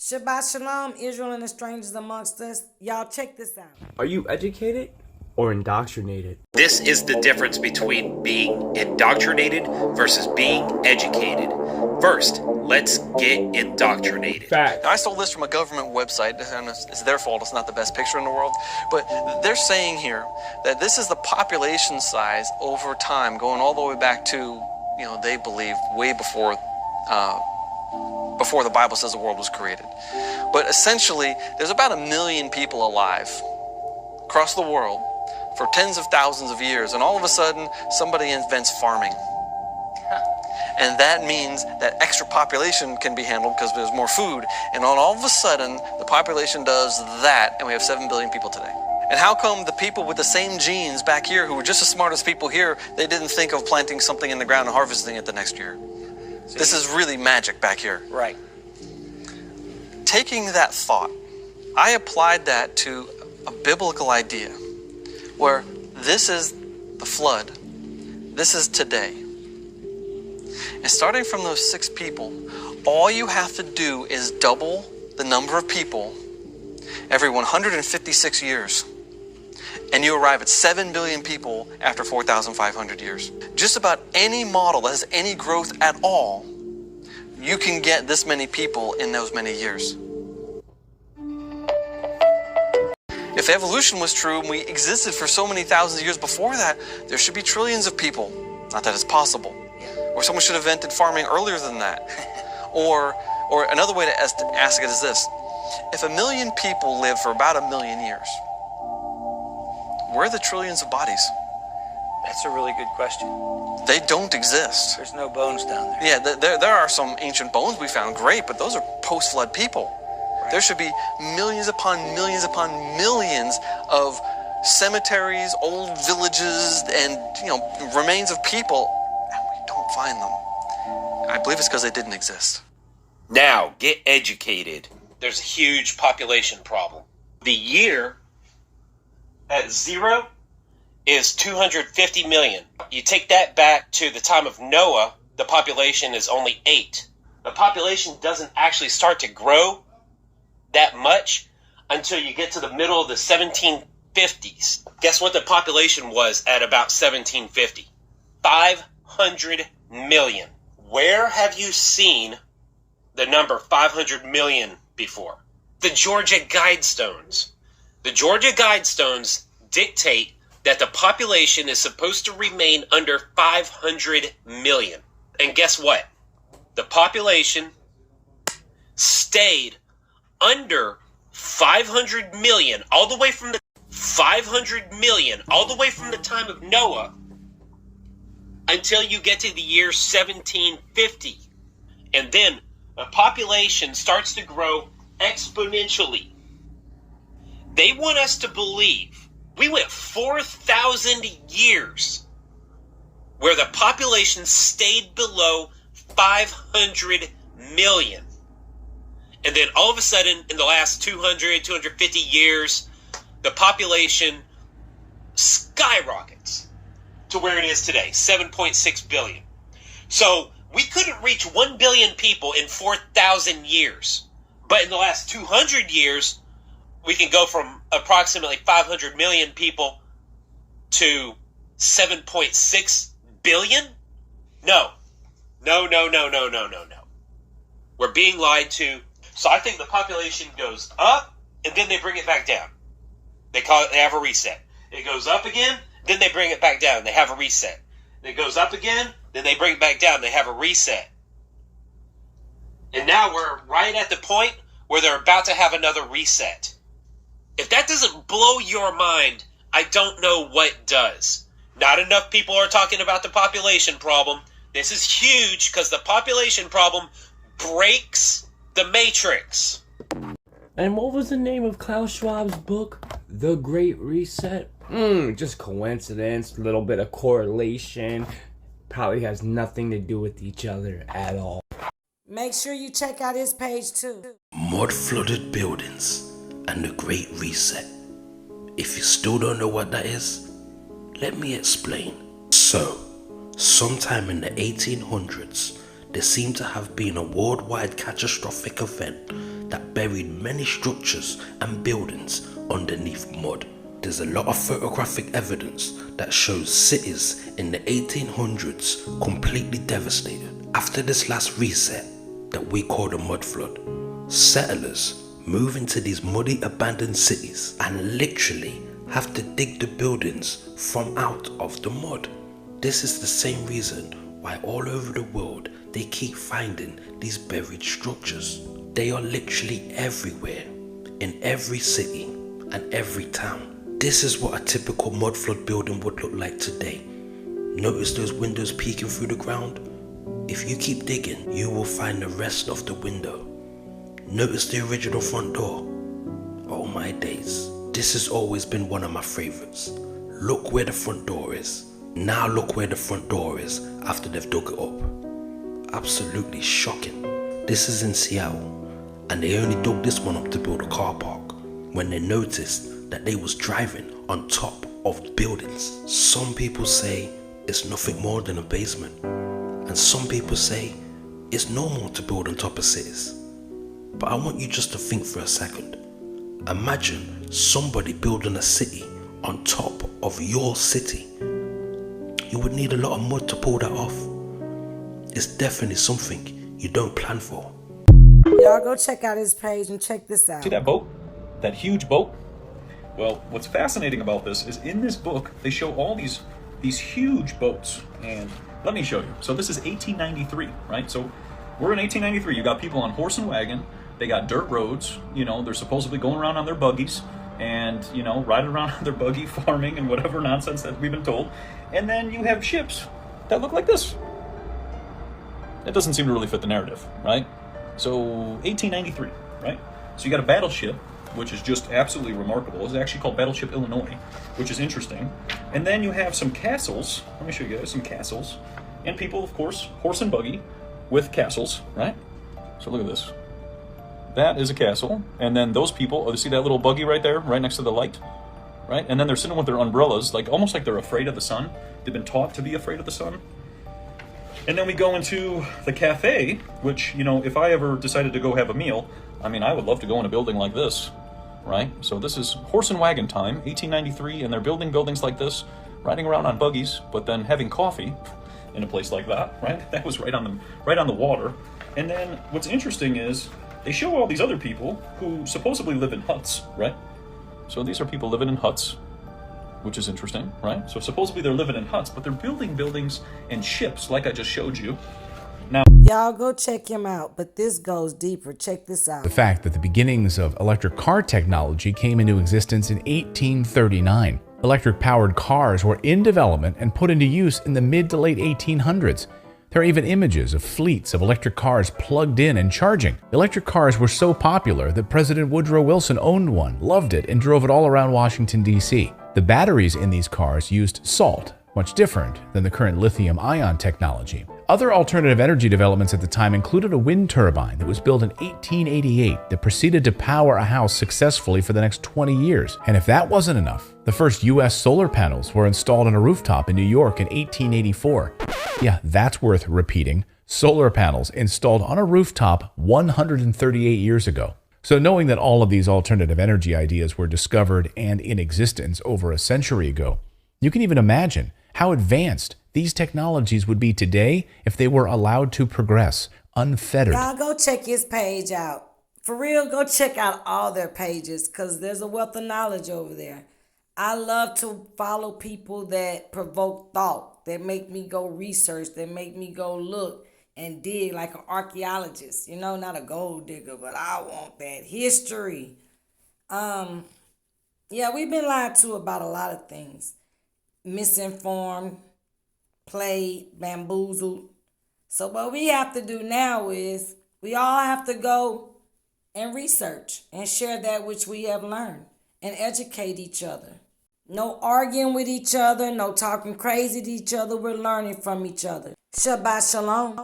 Shabbat Shalom, Israel and the strangers amongst us. Y'all check this out. Are you educated or indoctrinated? This is the difference between being indoctrinated versus being educated. First, let's get indoctrinated. Fact. I stole this from a government website, and it's their fault. It's not the best picture in the world. But they're saying here that this is the population size over time, going all the way back to, they believe way before the Bible says the world was created. But essentially, there's about 1 million people alive across the world for tens of thousands of years, and all of a sudden, somebody invents farming. And that means that extra population can be handled because there's more food. And all of a sudden, the population does that, and we have 7 billion people today. And how come the people with the same genes back here, who were just as smart as people here, they didn't think of planting something in the ground and harvesting it the next year? This is really magic back here. Right. Taking that thought, I applied that to a biblical idea where this is the flood, this is today. And starting from those 6 people, all you have to do is double the number of people every 156 years. And you arrive at 7 billion people after 4,500 years. Just about any model that has any growth at all, you can get this many people in those many years. If evolution was true and we existed for so many thousands of years before that, there should be trillions of people. Not that it's possible. Or someone should have invented farming earlier than that. Or another way to ask it is this. If 1 million people live for about 1 million years, where are the trillions of bodies? That's a really good question. They don't exist. There's no bones down there. Yeah, there are some ancient bones we found, great, but those are post-flood people. Right. There should be millions upon millions upon millions of cemeteries, old villages, and remains of people, and we don't find them. I believe it's because they didn't exist. Now, get educated. There's a huge population problem. The year at 0 is 250 million. You take that back to the time of Noah, the population is only 8. The population doesn't actually start to grow that much until you get to the middle of the 1750s. Guess what the population was at about 1750? 500 million. Where have you seen the number 500 million before? The Georgia Guidestones. The Georgia Guidestones dictate that the population is supposed to remain under 500 million. And guess what? The population stayed under 500 million all the way from the 500 million all the way from the time of Noah until you get to the year 1750. And then the population starts to grow exponentially. They want us to believe we went 4,000 years where the population stayed below 500 million. And then all of a sudden, in the last 200, 250 years, the population skyrockets to where it is today, 7.6 billion. So we couldn't reach 1 billion people in 4,000 years. But in the last 200 years, we can go from approximately 500 million people to 7.6 billion? No. No. We're being lied to. So I think the population goes up, and then they bring it back down. They have a reset. It goes up again, then they bring it back down. They have a reset. It goes up again, then they bring it back down. They have a reset. And now we're right at the point where they're about to have another reset. If that doesn't blow your mind, I don't know what does. Not enough people are talking about the population problem. This is huge because the population problem breaks the matrix. And what was the name of Klaus Schwab's book? The Great Reset? Just coincidence, a little bit of correlation. Probably has nothing to do with each other at all. Make sure you check out his page too. Mud-flooded buildings and the Great Reset. If you still don't know what that is, let me explain. So, sometime in the 1800s, there seemed to have been a worldwide catastrophic event that buried many structures and buildings underneath mud. There's a lot of photographic evidence that shows cities in the 1800s completely devastated. After this last reset that we call the mud flood, settlers move into these muddy abandoned cities and literally have to dig the buildings from out of the mud. This is the same reason why all over the world they keep finding these buried structures. They are literally everywhere, in every city and every town. This is what a typical mud flood building would look like today. Notice those windows peeking through the ground? If you keep digging, you will find the rest of the window. Notice the original front door. Oh my days. This has always been one of my favorites. Look where the front door is. Now look where the front door is after they've dug it up. Absolutely shocking. This is in Seattle, and they only dug this one up to build a car park when they noticed that they was driving on top of buildings. Some people say it's nothing more than a basement, and some people say it's normal to build on top of cities. But I want you just to think for a second. Imagine somebody building a city on top of your city. You would need a lot of mud to pull that off. It's definitely something you don't plan for. Y'all go check out his page and check this out. See that boat? That huge boat? Well, what's fascinating about this is in this book, they show all these huge boats. And let me show you. So this is 1893, right? So we're in 1893. You got people on horse and wagon. They got dirt roads. You know, they're supposedly going around on their buggies and, you know, riding around on their buggy, farming and whatever nonsense that we've been told. And then you have ships that look like this. That doesn't seem to really fit the narrative, right? So 1893, right? So you got a battleship, which is just absolutely remarkable. It's actually called Battleship Illinois, which is interesting. And then you have some castles. Let me show you guys some castles. And people, of course, horse and buggy with castles, right? So look at this. That is a castle. And then those people, oh, you see that little buggy right there, right next to the light? Right? And then they're sitting with their umbrellas, like almost like they're afraid of the sun. They've been taught to be afraid of the sun. And then we go into the cafe, which, you know, if I ever decided to go have a meal, I mean, I would love to go in a building like this, right? So this is horse and wagon time, 1893, and they're building buildings like this, riding around on buggies, but then having coffee in a place like that, right? That was right on the water. And then what's interesting is they show all these other people who supposedly live in huts, right? So these are people living in huts, which is interesting, right? So supposedly they're living in huts, but they're building buildings and ships like I just showed you. Now, Y'all go check him out, but this goes deeper. Check this out. The fact that the beginnings of electric car technology came into existence in 1839. Electric-powered cars were in development and put into use in the mid to late 1800s. There are even images of fleets of electric cars plugged in and charging. Electric cars were so popular that President Woodrow Wilson owned one, loved it, and drove it all around Washington, D.C. The batteries in these cars used salt, much different than the current lithium-ion technology. Other alternative energy developments at the time included a wind turbine that was built in 1888 that proceeded to power a house successfully for the next 20 years. And if that wasn't enough, the first U.S. solar panels were installed on a rooftop in New York in 1884. Yeah, that's worth repeating. Solar panels installed on a rooftop 138 years ago. So knowing that all of these alternative energy ideas were discovered and in existence over a century ago, you can even imagine how advanced these technologies would be today if they were allowed to progress unfettered. Y'all go check his page out. For real, go check out all their pages because there's a wealth of knowledge over there. I love to follow people that provoke thought, that make me go research, that make me go look and dig like an archaeologist. You know, not a gold digger, but I want that history. Yeah, we've been lied to about a lot of things. Misinformed, played, bamboozled. So what we have to do now is we all have to go and research and share that which we have learned and educate each other. No arguing with each other, no talking crazy to each other. We're learning from each other. Shabbat shalom.